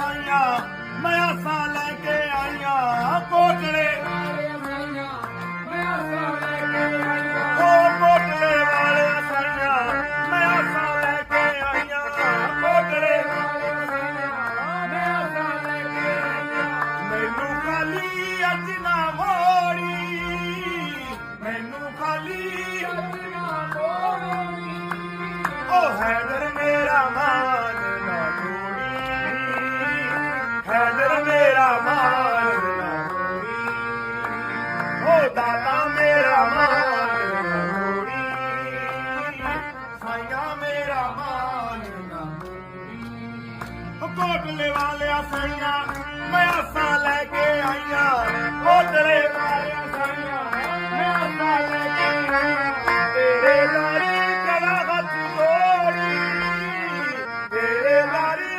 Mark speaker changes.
Speaker 1: ਸਾਈਆਂ ਮੈਂ ਆਸਾਂ ਲੈ ਕੇ ਆਈਆਂ ਕੋਟਲੇ ਉਹ ਕੋਟਲੇ ਵਾਲੇ ਸਾਈਆਂ ਮੈਂ ਆਸਾਂ ਲੈ ਕੇ ਆਈਆਂ ਕੋਟਲੇ ਮੈਨੂੰ ਖਾਲੀ ਅੱਜ ਨਾ ਮੋੜੀ ਮੈਨੂੰ ਖਾਲੀ ਅੱਜ ਨਾ ਮੋੜੀ ਉਹ ਹੈਦਰ ਮੇਰਾ ਮਾਨ ਨਾ ਤੋੜੀ ਹੈਦਰ ਮੇਰਾ ਮਾਨ ਨਾ ਤੋੜੀ ਉਹ ਦਾਤਾ ਮੇਰਾ ਮਾਨ ਨਾ ਤੋੜੀ ਸਾਈਆਂ ਮੇਰਾ ਮਾਨ ਨਾ ਤੋੜੀ ਕੋਟਲੇ ਵਾਲਿਆ ਸਾਈਆਂ ਮੈਂ ਆਸਾਂ ਲੈ ਕੇ ਆਈਆਂ ਕੋਟਲੇ ਵਾਲਿਆ ਸਾਈਆਂ ਮੈਂ ਆਸਾਂ ਲੈ ਕੇ ਆਈਆਂ ਤੇਰੇ ਲਾਰੀ ਕੜਾ ਹੱਥ ਜੋੜੀ ਤੇਰੇ ਲਾਰੀ